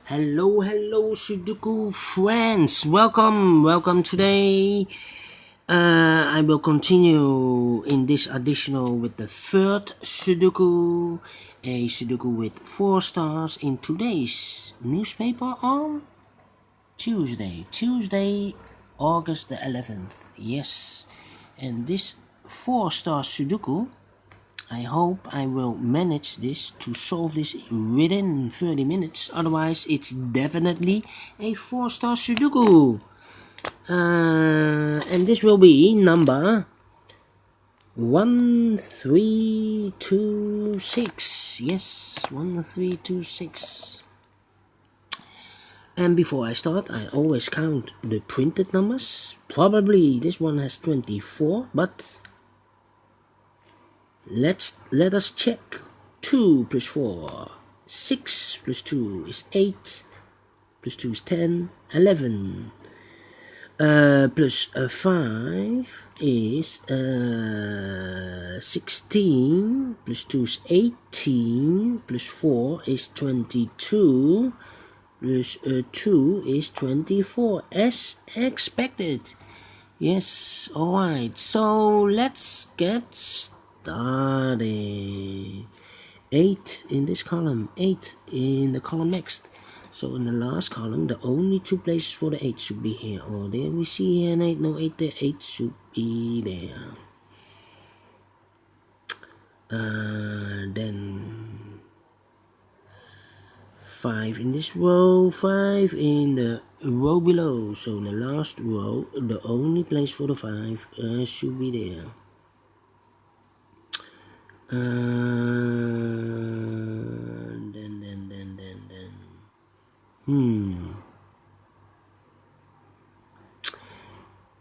Hello, Sudoku friends. Welcome today. I will continue in this additional with the third Sudoku, a Sudoku with 4 stars in today's newspaper on Tuesday, August the 11th. Yes, and this 4-star Sudoku, I hope I will manage to solve this within 30 minutes, otherwise it's definitely a 4-star Sudoku. And this will be number 1326. Yes, 1326. And before I start, I always count the printed numbers. Probably this one has 24, but let us check. 2 plus 4, 6 plus 2 is 8, plus 2 is 10, 11, plus 5 is 16, plus 2 is 18, plus 4 is 22, plus 2 is 24, as expected. Yes, alright, so let's get started. 8 in this column, 8 in the column next. So in the last column, the only 2 places for the 8 should be here or there. We see here an 8, no 8 there, 8 should be there. Then 5 in this row, 5 in the row below. So in the last row, the only place for the 5 should be there.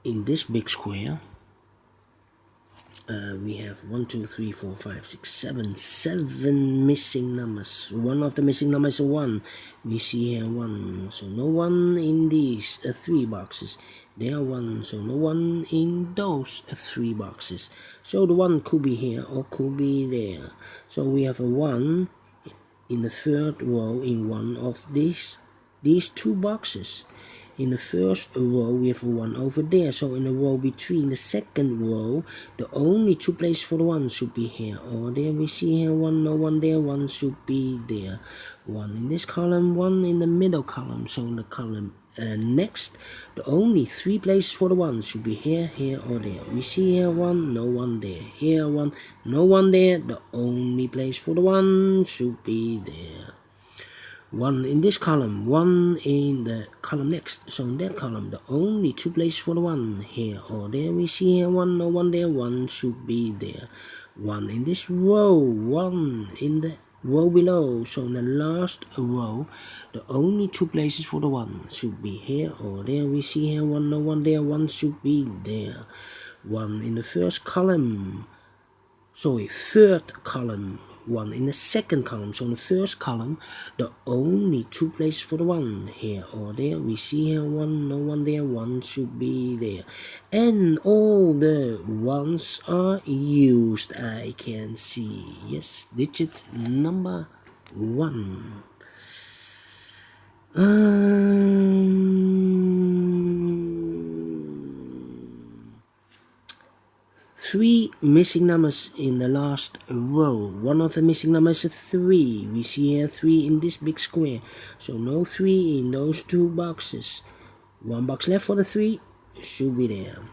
In this big square, we have 1, 2, 3, 4, 5, 6, 7 missing numbers. One of the missing numbers is a 1. We see here 1, so no 1 in these 3 boxes. There are 1, so no 1 in those 3 boxes. So the 1 could be here or could be there. So we have a 1 in the third row in one of these 2 boxes. In the first row, we have a 1 over there. So in the row between the second row, the only 2 places for the 1 should be here or there. We see here 1, no 1 there, 1 should be there. 1 in this column, 1 in the middle column. So in the column next, the only 3 places for the 1 should be here, here or there. We see here 1, no 1 there. Here 1, no 1 there. The only place for the 1 should be there. 1 in this column, 1 in the column next. So in that column, the only 2 places for the 1 here or there. We see here 1, no 1 there, 1 should be there. 1 in this row, 1 in the row below. So in the last row, the only 2 places for the 1 should be here or there. We see here 1, no 1 there, 1 should be there. 1 in the first column, sorry, third column. 1 in the second column. So in the first column, the only 2 places for the 1 here or there. We see here 1, no 1 there, 1 should be there. And all the 1s are used, I can see. Yes, digit number 1. 3 missing numbers in the last row. One of the missing numbers is 3. We see here 3 in this big square. So no 3 in those 2 boxes. 1 box left for the 3 should be there.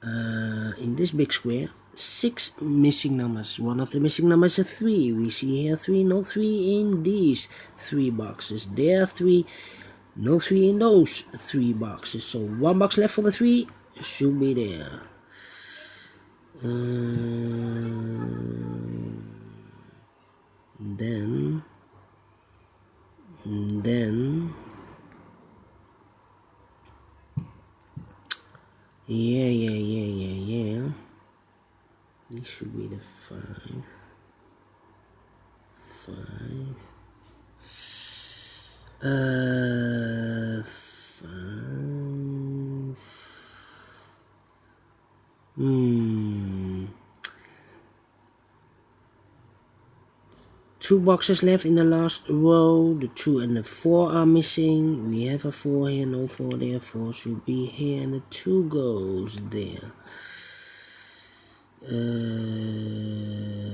In this big square, 6 missing numbers. One of the missing numbers is 3. We see here 3, no 3 in these 3 boxes. There are 3, no 3 in those 3 boxes. So 1 box left for the 3 should be there. Then yeah, this should be the 5. 2 2 boxes left in the last row. The 2 and the 4 are missing. We have a 4 here, no 4 there. 4 should be here, and the 2 goes there.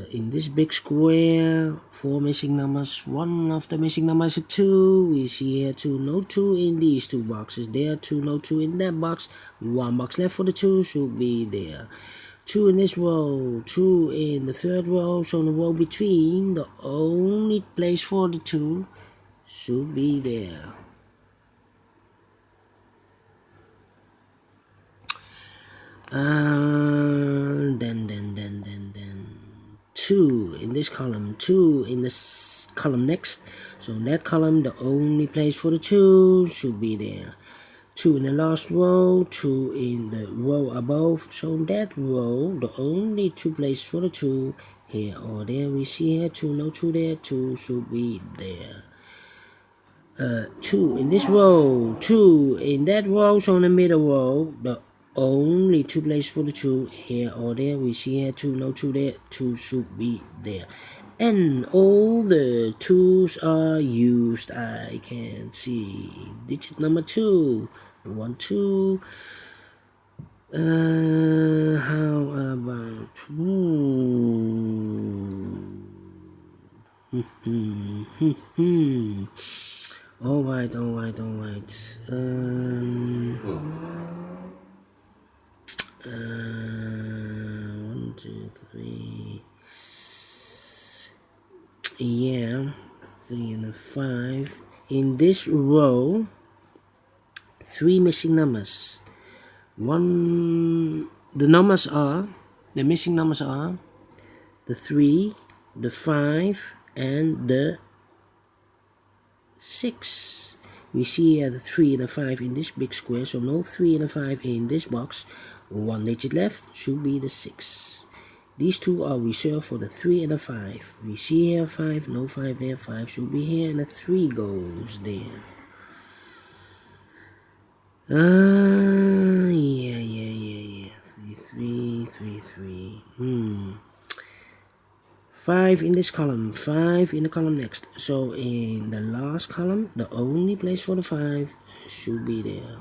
In this big square, 4 missing numbers. One of the missing numbers is a 2. We see here 2, no 2 in these 2 boxes. There 2, no 2 in that box. 1 box left for the 2 should be there. 2 in this row, 2 in the third row. So in the row between, the only place for the 2 should be there. Then 2 in this column, 2 in this column next. So in that column, the only place for the 2 should be there. 2 in the last row, 2 in the row above. So in that row, the only 2 places for the 2 here or there. We see here 2, no 2 there, 2 should be there. 2 in this row, 2 in that row. So in the middle row, the only 2 places for the 2 here or there. We see here 2, no 2 there, 2 should be there. And all the 2s are used. I can see digit number 2, 1, 2. How about all right. 1, 2, 3. Yeah, 3 and a 5. In this row, 3 missing numbers. The missing numbers are the 3, the 5, and the 6. We see here the 3 and the 5 in this big square, so no 3 and a 5 in this box. 1 digit left should be the 6. These 2 are reserved for the 3 and the 5. We see here 5, no 5 there, 5 should be here, and the 3 goes there. Yeah. 3. 5 in this column, 5 in the column next. So in the last column, the only place for the 5 should be there.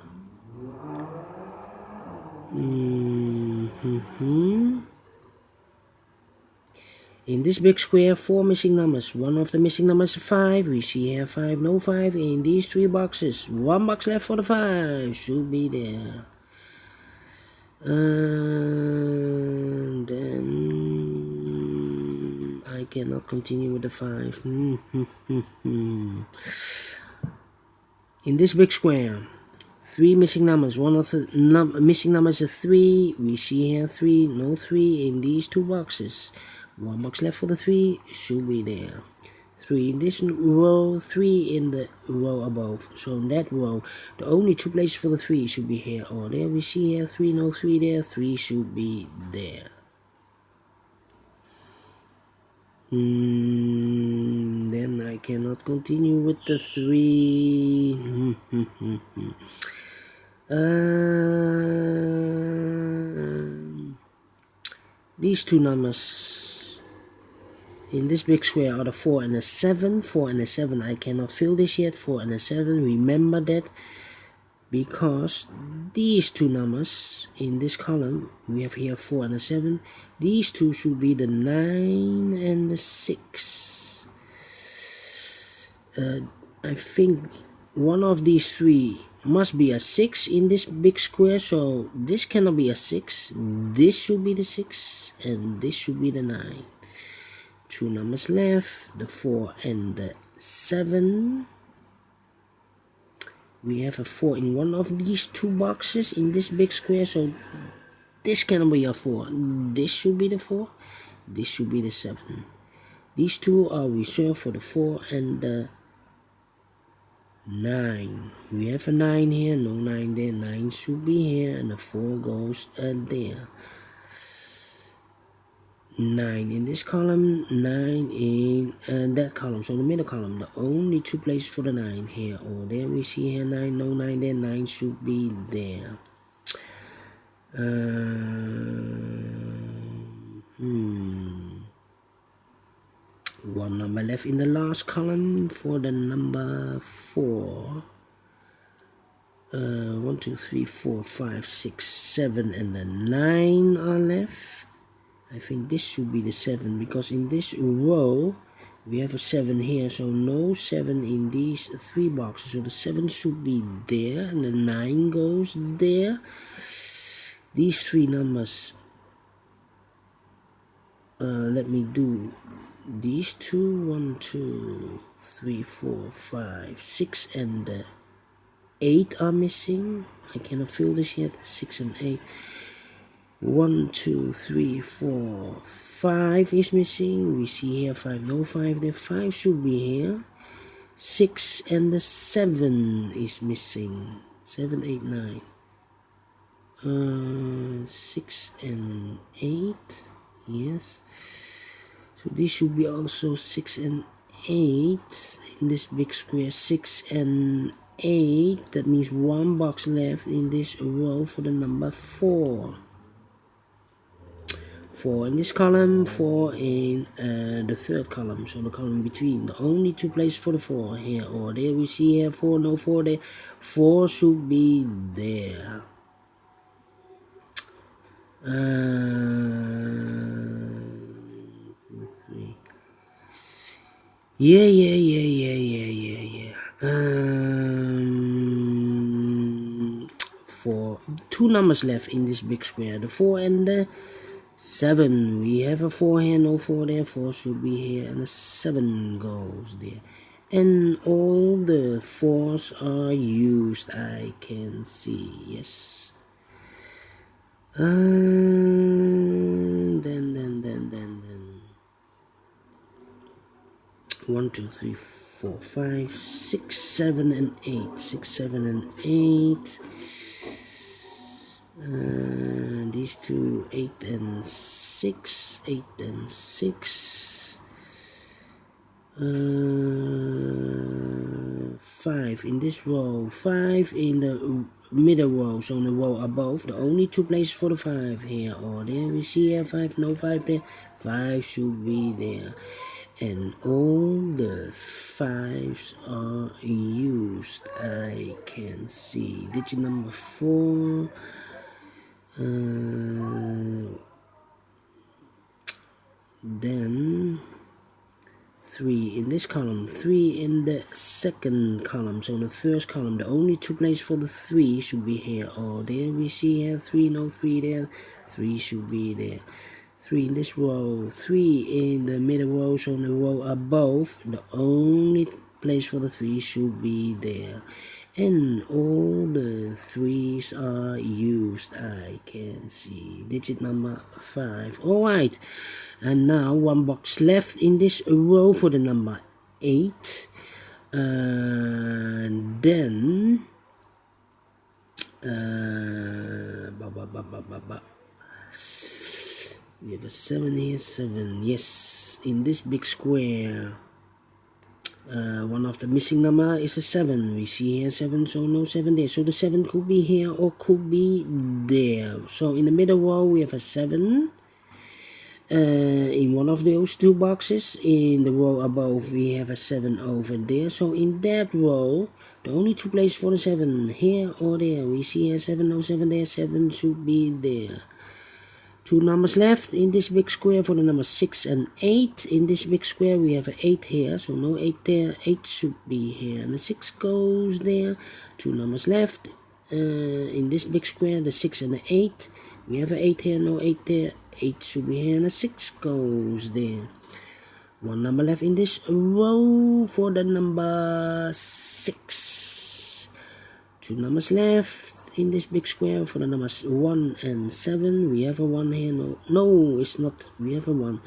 In this big square, 4 missing numbers. One of the missing numbers is 5. We see here 5, no 5 in these 3 boxes. 1 box left for the 5 should be there. Then I cannot continue with the 5. In this big square, 3 missing numbers. One of the missing numbers is 3. We see here 3, no 3 in these 2 boxes. 1 box left for the 3 should be there. 3 in this row, 3 in the row above. So in that row, the only 2 places for the 3 should be here or there. We see here 3, no 3 there, 3 should be there. Then I cannot continue with the 3. These 2 numbers in this big square are the 4 and the 7. 4 and the 7, I cannot fill this yet. 4 and the 7, remember that, because these 2 numbers in this column, we have here 4 and a 7. These 2 should be the 9 and the 6. I think one of these 3 must be a 6 in this big square, so this cannot be a 6. This should be the 6, and this should be the 9. 2 numbers left, the 4 and the 7. We have a 4 in one of these 2 boxes in this big square, so this cannot be a 4. This should be the 4. This should be the 7. These 2 are reserved for the 4 and the 9. We have a 9 here, no 9 there. 9 should be here, and the 4 goes there. 9 in this column, 9 in that column. So the middle column, the only 2 places for the 9 here or there. We see here 9, no 9 there. 9 should be there. One number left in the last column for the number 4. 1, 2, 3, 4, 5, 6, 7, and then 9 are left. I think this should be the 7 because in this row we have a 7 here, so no 7 in these 3 boxes. So the 7 should be there, and the 9 goes there. These 3 numbers, let me do these 2, 1, 2, 3, 4, 5, 6, and 8 are missing. I cannot fill this yet. 6 and 8. 1, 2, 3, 4, 5 is missing. We see here 5, no 5 there. 5 should be here. 6 and the 7 is missing. 7, 8, 9. 6 and 8. Yes. So this should be also 6 and 8 in this big square. 6 and 8. That means 1 box left in this row for the number 4. 4 in this column, 4 in the third column, so the column between. The only 2 places for the 4 here or there. We see here 4, no 4 there. 4 should be there. Yeah. For 2 numbers left in this big square, the 4 and the 7. We have a 4 here, no 4 there. 4 should be here, and the 7 goes there. And all the 4s are used, I can see. Yes. Then 1, 2, 3, 4, 5, 6, 7, and 8. 6, 7, and 8. These 2, 8 and 6. 8 and 6. 5 in this row. 5 in the middle row, so in the row above. The only 2 places for the 5 here or there. We see here 5, no 5 there. 5 should be there. And all the 5s are used, I can see. Digit number 4. Then 3 in this column, 3 in the second column. So in the first column, the only 2 places for the 3 should be here or there. We see here 3, no 3 there. 3 should be there. 3 in this row, 3 in the middle row, so in the row above, the only place for the 3 should be there. And all the 3s are used, I can see. Digit number 5. Alright, and now 1 box left in this row for the number 8. And then we have a 7 here, 7, yes, in this big square. One of the missing number is a 7. We see here 7, so no 7 there. So the 7 could be here or could be there. So in the middle row we have a 7. In one of those 2 boxes. In the row above we have a 7 over there. So in that row, the only 2 places for the 7, here or there. We see here 7, no 7 there. 7 should be there. 2 numbers left in this big square for the number 6 and 8. In this big square we have an 8 here, so no 8 there. 8 should be here, and the 6 goes there. 2 numbers left in this big square, the 6 and the 8. We have an 8 here, no 8 there. 8 should be here, and the 6 goes there. 1 number left in this row for the number 6. 2 numbers left in this big square for the numbers 1 and 7. We have a 1 here, no it's not, we have a 1.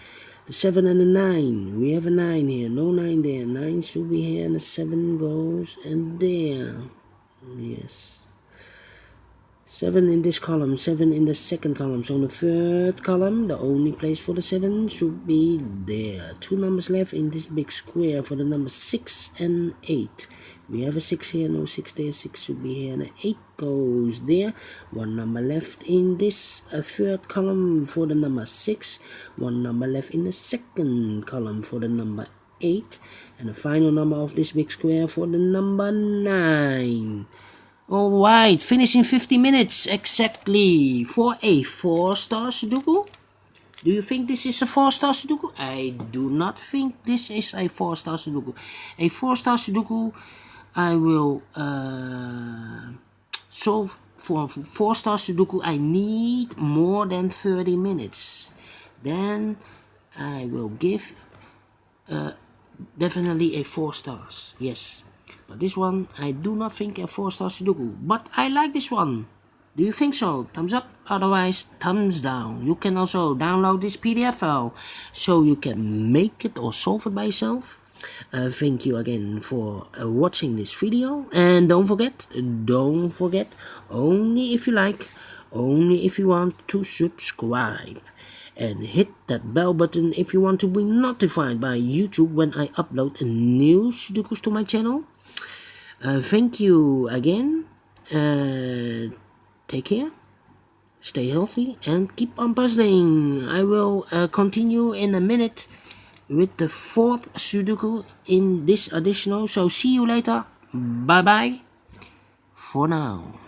The 7 and the 9, we have a 9 here, no 9 there. 9 should be here, and the 7 goes and there. Yes, 7 in this column, 7 in the second column. So in the third column, the only place for the 7 should be there. 2 numbers left in this big square for the number 6 and 8. We have a 6 here, no 6 there, 6 should be here, and an 8 goes there. One number left in this third column for the number 6. One number left in the second column for the number 8. And the final number of this big square for the number 9. Alright, finishing 50 minutes exactly for a 4-star Sudoku. Do you think this is a 4-star Sudoku? I do not think this is a 4-star Sudoku. A 4-star Sudoku, I will solve for 4-star Sudoku. I need more than 30 minutes. Then I will give definitely a 4 stars. Yes. But this one, I do not think a 4-star Sudoku. But I like this one. Do you think so? Thumbs up, otherwise thumbs down. You can also download this PDF file so you can make it or solve it by yourself. Thank you again for watching this video. And don't forget, only if you like, only if you want to subscribe. And hit that bell button if you want to be notified by YouTube when I upload new Sudokus to my channel. Thank you again. Take care, stay healthy, and keep on puzzling. I will continue in a minute with the 4th Sudoku in this additional. So see you later. Bye bye for now.